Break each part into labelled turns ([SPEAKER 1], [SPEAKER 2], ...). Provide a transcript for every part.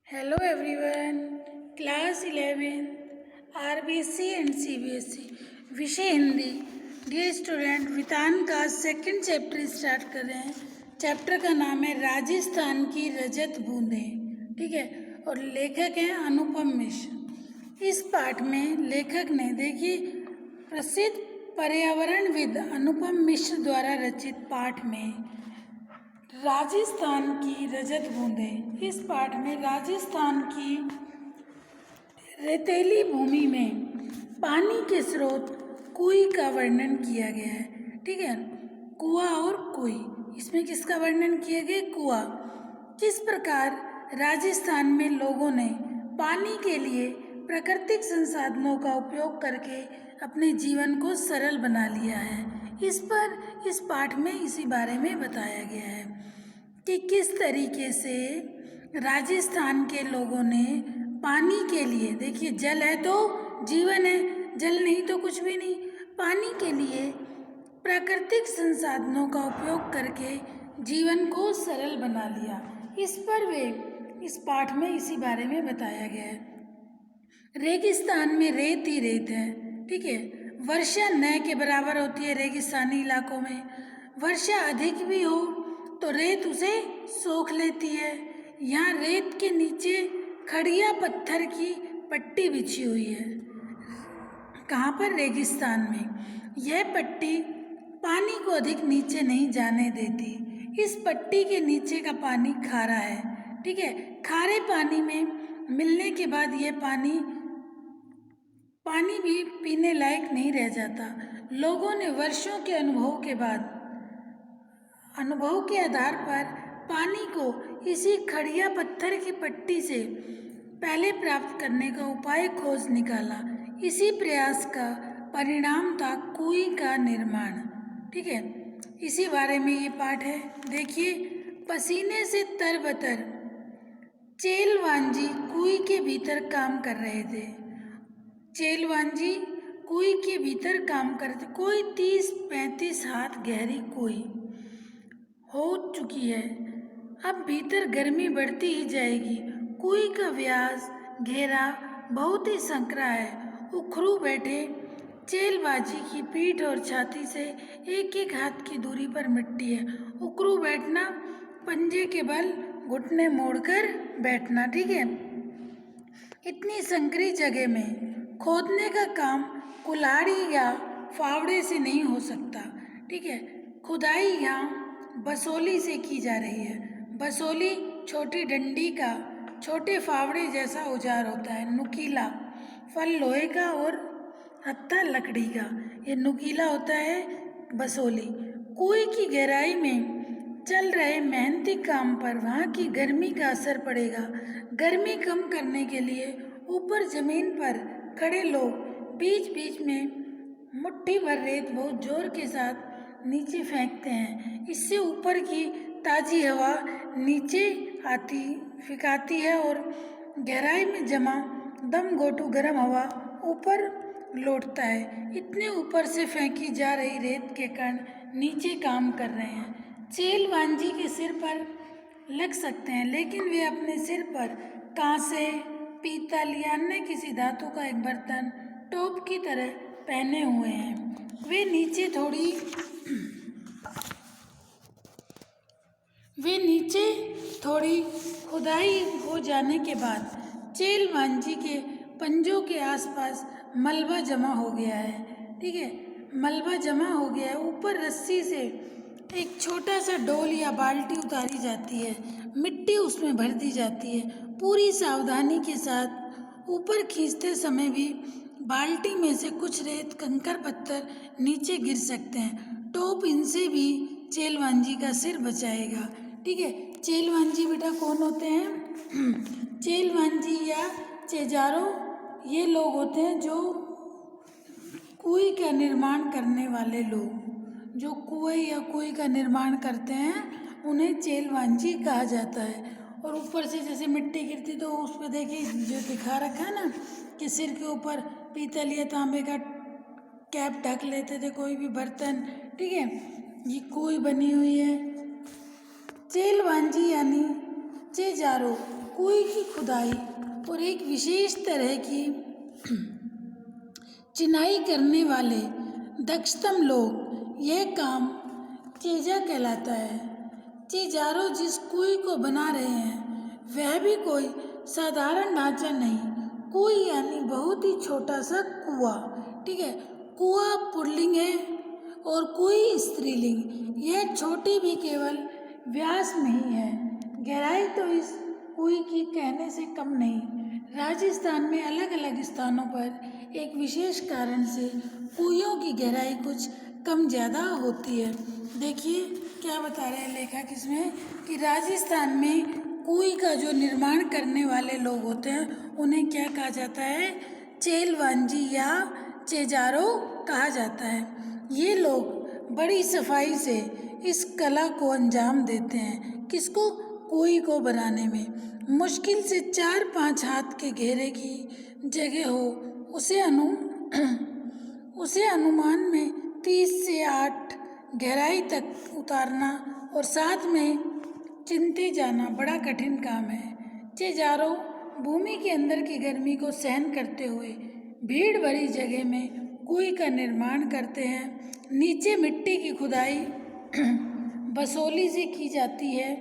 [SPEAKER 1] Hello everyone, class 11 RBC and CBSE विषय Hindi. Dear student, वितान का second chapter start कर रहे हैं। चैप्टर का नाम है राजस्थान की रजत बूंदें, ठीक है, और लेखक हैं अनुपम मिश्र। इस पाठ में लेखक ने देखिए प्रसिद्ध पर्यावरणविद अनुपम मिश्र द्वारा रचित पाठ में राजस्थान की रजत बूंदें, इस पाठ में राजस्थान की रेतीली भूमि में पानी के स्रोत कुएं का वर्णन किया गया है। ठीक है, कुआं और कुएं, इसमें किसका वर्णन किया गया? कुआं। किस प्रकार राजस्थान में लोगों ने पानी के लिए प्राकृतिक संसाधनों का उपयोग करके अपने जीवन को सरल बना लिया है, इस पाठ में इसी बारे में बताया गया है कि किस तरीके से राजस्थान के लोगों ने पानी के लिए, देखिए जल है तो जीवन है, जल नहीं तो कुछ भी नहीं, पानी के लिए प्राकृतिक संसाधनों का उपयोग करके जीवन को सरल बना लिया। इस पर वे इस पाठ में इसी बारे में बताया गया है। रेगिस्तान में रेत ही रेत है, ठीक है, वर्षा न के बराबर होती है। रेगिस्तानी इलाकों में वर्षा अधिक भी हो तो रेत उसे सोख लेती है। यहाँ रेत के नीचे खड़िया पत्थर की पट्टी बिछी हुई है। कहाँ पर? रेगिस्तान में। यह पट्टी पानी को अधिक नीचे नहीं जाने देती। इस पट्टी के नीचे का पानी खारा है, ठीक है। खारे पानी में मिलने के बाद यह पानी भी पीने लायक नहीं रह जाता। लोगों ने वर्षों के अनुभव के आधार पर पानी को इसी खड़िया पत्थर की पट्टी से पहले प्राप्त करने का उपाय खोज निकाला। इसी प्रयास का परिणाम था कुएं का निर्माण, ठीक है। इसी बारे में ये पाठ है। देखिए, पसीने से तरबतर चेलवांजी कुएं के भीतर काम कर रहे थे। चेलवांजी कुएं के भीतर काम करते। कोई 30-35 हाथ गहरी कुएं हो चुकी है। अब भीतर गर्मी बढ़ती ही जाएगी। कुएं का व्यास घेरा बहुत ही संकरा है। उखरू बैठे चेलबाजी की पीठ और छाती से एक एक हाथ की दूरी पर मिट्टी है। उखरू बैठना, पंजे के बल घुटने मोड़कर बैठना, ठीक है। इतनी संकरी जगह में खोदने का काम कुल्हाड़ी या फावड़े से नहीं हो सकता, ठीक है। खुदाई यहाँ बसोली से की जा रही है। बसोली छोटी डंडी का छोटे फावड़े जैसा औजार होता है। नुकीला फल लोहे का और हत्था लकड़ी का, ये नुकीला होता है बसोली। कुएं की गहराई में चल रहे मेहनती काम पर वहाँ की गर्मी का असर पड़ेगा। गर्मी कम करने के लिए ऊपर जमीन पर खड़े लोग बीच बीच में मुट्ठी भर रेत बहुत जोर के साथ नीचे फेंकते हैं। इससे ऊपर की ताज़ी हवा नीचे फेंकाती है और गहराई में जमा दम घोटू गर्म हवा ऊपर लौटता है। इतने ऊपर से फेंकी जा रही रेत के कण नीचे काम कर रहे हैं। चेलवांजी के सिर पर लग सकते हैं, लेकिन वे अपने सिर पर कांसे, पीतल या अन्य किसी धातु का एक बर्तन टोप की तरह पहने हुए हैं। वे नीचे थोड़ी खुदाई हो जाने के बाद चेलवांजी के पंजों के आसपास मलबा जमा हो गया है, ठीक है। मलबा जमा हो गया है। ऊपर रस्सी से एक छोटा सा डोल या बाल्टी उतारी जाती है। मिट्टी उसमें भर दी जाती है। पूरी सावधानी के साथ ऊपर खींचते समय भी बाल्टी में से कुछ रेत, कंकड़, पत्थर नीचे गिर सकते हैं। टोप इनसे भी चेलवांजी का सिर बचाएगा, ठीक है। चेलवांजी बेटा कौन होते हैं? चेलवांजी या चेजारो ये लोग होते हैं जो कुएं का निर्माण करने वाले लोग, जो कुएं या कुएं का निर्माण करते हैं उन्हें चेलवांजी कहा जाता है। और ऊपर से जैसे मिट्टी गिरती तो उस पर देखिए जो दिखा रखा है ना कि सिर के ऊपर पीतल या तांबे का कैप ढक लेते थे, कोई भी बर्तन, ठीक है। ये कुएं बनी हुई है। चेलवांजी यानी चेजारो कुएं की खुदाई और एक विशेष तरह की चिनाई करने वाले दक्षतम लोग, यह काम चेजा कहलाता है। चेजारो जिस कुएं को बना रहे हैं वह भी कोई साधारण ढांचा नहीं, कुएं यानी बहुत ही छोटा सा कुआं। ठीक है, कुआं पुल्लिंग है और कुएं स्त्रीलिंग। यह छोटी भी केवल व्यास में ही है, गहराई तो इस कुएं की कहने से कम नहीं। राजस्थान में अलग अलग स्थानों पर एक विशेष कारण से कुइयों की गहराई कुछ कम ज़्यादा होती है। देखिए क्या बता रहे हैं लेखक इसमें कि राजस्थान में कुएं का जो निर्माण करने वाले लोग होते हैं उन्हें क्या कहा जाता है, चेलवांजी या चेजारो कहा जाता है। ये लोग बड़ी सफाई से इस कला को अंजाम देते हैं। किसको? कुएं को बनाने में। मुश्किल से 4-5 हाथ के घेरे की जगह हो उसे अनुमान में 30 से 8 गहराई तक उतारना और साथ में चिनते जाना बड़ा कठिन काम है। चेजारो भूमि के अंदर की गर्मी को सहन करते हुए भीड़ भरी जगह में कुएं का निर्माण करते हैं। नीचे मिट्टी की खुदाई बसोली से की जाती है।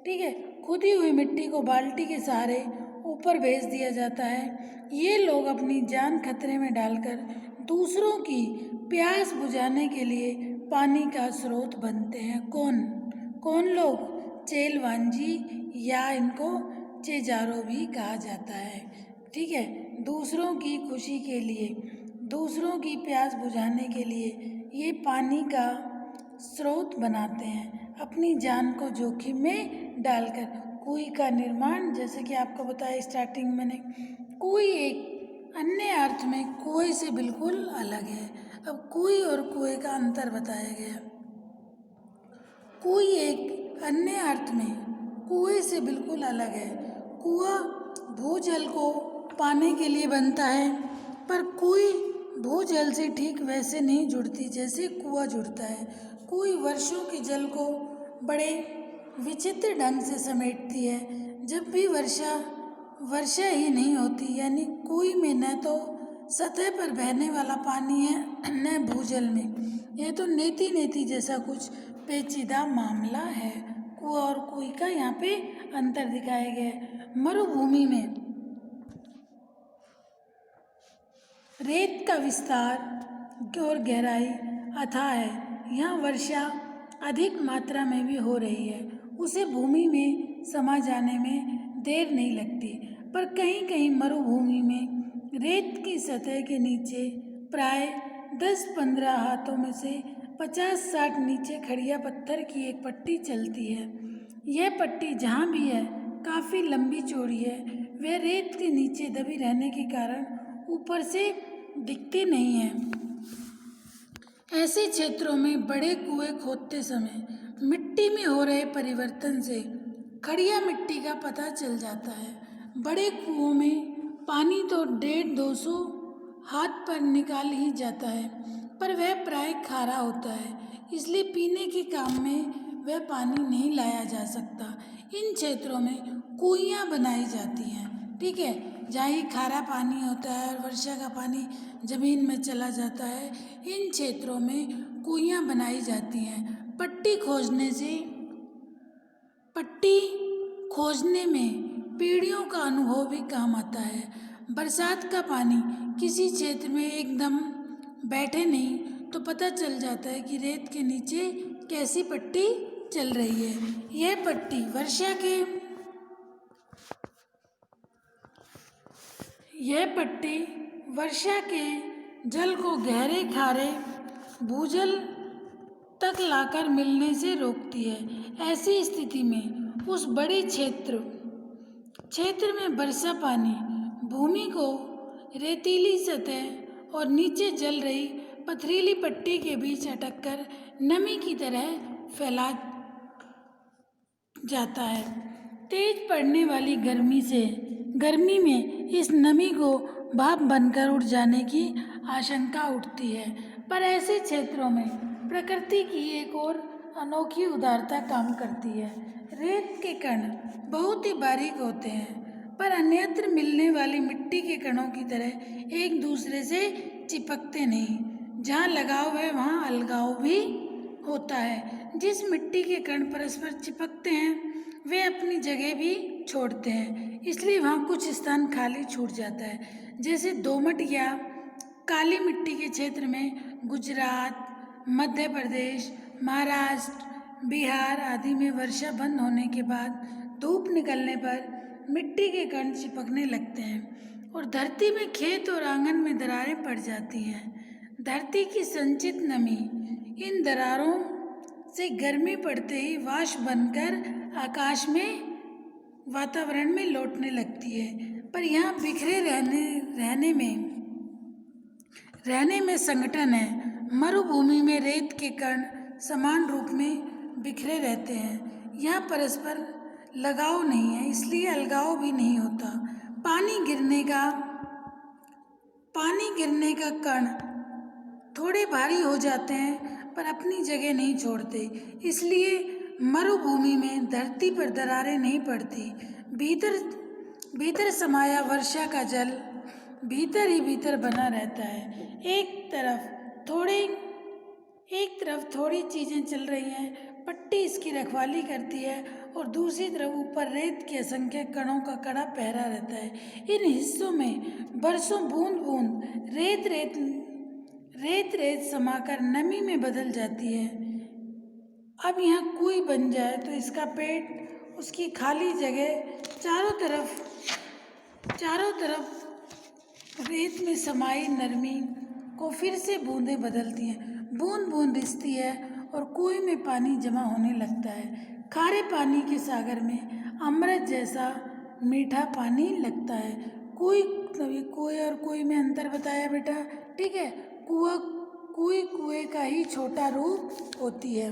[SPEAKER 1] ठीक है, खुदी हुई मिट्टी को बाल्टी के सहारे ऊपर भेज दिया जाता है। ये लोग अपनी जान खतरे में डालकर दूसरों की प्यास बुझाने के लिए पानी का स्रोत बनते हैं। कौन लोग? चेलवांजी या इनको चेजारो भी कहा जाता है। ठीक है, दूसरों की खुशी के लिए, दूसरों की प्यास बुझाने के लिए ये पानी का स्रोत बनाते हैं अपनी जान को जोखिम में डालकर। कुएं का निर्माण, जैसे कि आपको बताया स्टार्टिंग मैंने, कुएं एक अन्य अर्थ में कुएं से बिल्कुल अलग है। अब कुएं और कुएं का अंतर बताया गया। कुएं एक अन्य अर्थ में कुएं से बिल्कुल अलग है। कुआं भूजल को पाने के लिए बनता है, पर कुएं भूजल से ठीक वैसे नहीं जुड़ती जैसे कुआं जुड़ता है। कुएं वर्षों के जल को बड़े विचित्र ढंग से समेटती है। जब भी वर्षा ही नहीं होती, यानी कुएं में न तो सतह पर बहने वाला पानी है न भूजल में। यह तो नेति नेति जैसा कुछ पेचीदा मामला है। कुआं और कुएं का यहाँ पे अंतर दिखाया गया है। मरुभूमि में रेत का विस्तार और गहराई अथाह है। यहाँ वर्षा अधिक मात्रा में भी हो रही है, उसे भूमि में समा जाने में देर नहीं लगती। पर कहीं कहीं मरुभूमि में रेत की सतह के नीचे प्राय 10-15 हाथों में से 50-60 नीचे खड़िया पत्थर की एक पट्टी चलती है। यह पट्टी जहाँ भी है काफ़ी लंबी चौड़ी है। वह रेत के नीचे दबी रहने के कारण ऊपर से दिखती नहीं है। ऐसे क्षेत्रों में बड़े कुएं खोदते समय मिट्टी में हो रहे परिवर्तन से खड़िया मिट्टी का पता चल जाता है। बड़े कुओं में पानी तो 150-200 हाथ पर निकाल ही जाता है, पर वह प्राय खारा होता है, इसलिए पीने के काम में वह पानी नहीं लाया जा सकता। इन क्षेत्रों में कुइयाँ बनाई जाती हैं। ठीक है, जहाँ ही खारा पानी होता है और वर्षा का पानी ज़मीन में चला जाता है, इन क्षेत्रों में कुइयाँ बनाई जाती हैं। पट्टी खोजने में पीढ़ियों का अनुभव भी काम आता है। बरसात का पानी किसी क्षेत्र में एकदम बैठे नहीं तो पता चल जाता है कि रेत के नीचे कैसी पट्टी चल रही है। यह पट्टी वर्षा के जल को गहरे खारे भूजल तक लाकर मिलने से रोकती है। ऐसी स्थिति में उस बड़े क्षेत्र में वर्षा पानी भूमि को रेतीली सतह और नीचे जल रही पथरीली पट्टी के बीच अटककर नमी की तरह फैला जाता है। तेज पड़ने वाली गर्मी में इस नमी को भाप बनकर उड़ जाने की आशंका उठती है। पर ऐसे क्षेत्रों में प्रकृति की एक और अनोखी उदारता काम करती है। रेत के कण बहुत ही बारीक होते हैं, पर अन्यत्र मिलने वाली मिट्टी के कणों की तरह एक दूसरे से चिपकते नहीं। जहाँ लगाव है वहाँ अलगाव भी होता है। जिस मिट्टी के कण परस्पर चिपकते हैं वे अपनी जगह भी छोड़ते हैं, इसलिए वहाँ कुछ स्थान खाली छूट जाता है। जैसे दोमट या काली मिट्टी के क्षेत्र में गुजरात, मध्य प्रदेश, महाराष्ट्र, बिहार आदि में वर्षा बंद होने के बाद धूप निकलने पर मिट्टी के कण चिपकने लगते हैं और धरती में खेत और आंगन में दरारें पड़ जाती हैं। धरती की संचित नमी इन दरारों से गर्मी पड़ते ही वाष्प बनकर आकाश में वातावरण में लौटने लगती है। पर यहाँ बिखरे रहने में संगठन है। मरुभूमि में रेत के कण समान रूप में बिखरे रहते हैं। यहाँ परस्पर लगाव नहीं है, इसलिए अलगाव भी नहीं होता। पानी गिरने का कण थोड़े भारी हो जाते हैं पर अपनी जगह नहीं छोड़ते, इसलिए मरुभूमि में धरती पर दरारें नहीं पड़ती। भीतर समाया वर्षा का जल भीतर ही भीतर बना रहता है। एक तरफ थोड़ी चीज़ें चल रही हैं, पट्टी इसकी रखवाली करती है और दूसरी तरफ ऊपर रेत के असंख्य कणों का कड़ा पहरा रहता है। इन हिस्सों में बरसों बूंद बूंद रेत समाकर नमी में बदल जाती है। अब यहाँ कुएं बन जाए तो इसका पेट उसकी खाली जगह चारों तरफ रेत में समाई नरमी को फिर से बूंदें बदलती हैं। बूंद बूंद रिसती है और कुएं में पानी जमा होने लगता है। खारे पानी के सागर में अमृत जैसा मीठा पानी लगता है। कुएं और कुएं में अंतर बताया बेटा, ठीक है। कुएं का ही छोटा रूप होती है।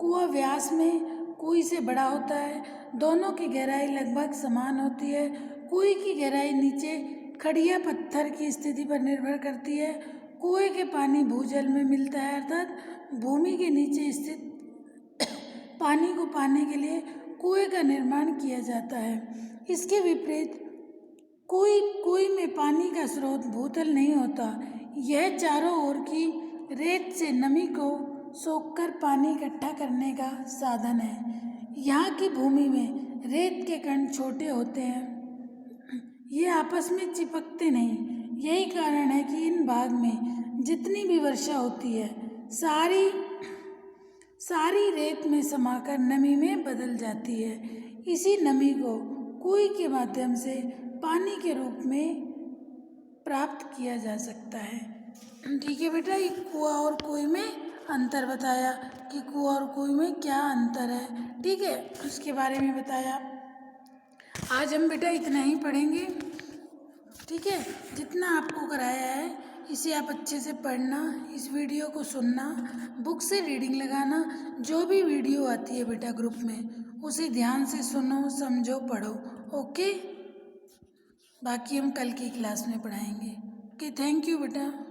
[SPEAKER 1] कुआं व्यास में कुएं से बड़ा होता है। दोनों की गहराई लगभग समान होती है। कुएं की गहराई नीचे खड़िया पत्थर की स्थिति पर निर्भर करती है। कुएं के पानी भूजल में मिलता है, अर्थात भूमि के नीचे स्थित पानी को पाने के लिए कुएं का निर्माण किया जाता है। इसके विपरीत कुएं में पानी का स्रोत भूतल नहीं होता। यह चारों ओर की रेत से नमी को सोखकर पानी इकट्ठा करने का साधन है। यहाँ की भूमि में रेत के कण छोटे होते हैं, ये आपस में चिपकते नहीं। यही कारण है कि इन भाग में जितनी भी वर्षा होती है सारी रेत में समाकर नमी में बदल जाती है। इसी नमी को कुएं के माध्यम से पानी के रूप में प्राप्त किया जा सकता है। ठीक है बेटा, ये कुआं और कुएं में अंतर बताया कि कुआं और कुएं में क्या अंतर है, ठीक है, उसके बारे में बताया। आज हम बेटा इतना ही पढ़ेंगे, ठीक है। जितना आपको कराया है इसे आप अच्छे से पढ़ना, इस वीडियो को सुनना, बुक से रीडिंग लगाना। जो भी वीडियो आती है बेटा ग्रुप में उसे ध्यान से सुनो, समझो, पढ़ो, ओके। बाकी हम कल की क्लास में पढ़ाएंगे। ओके, थैंक यू बेटा।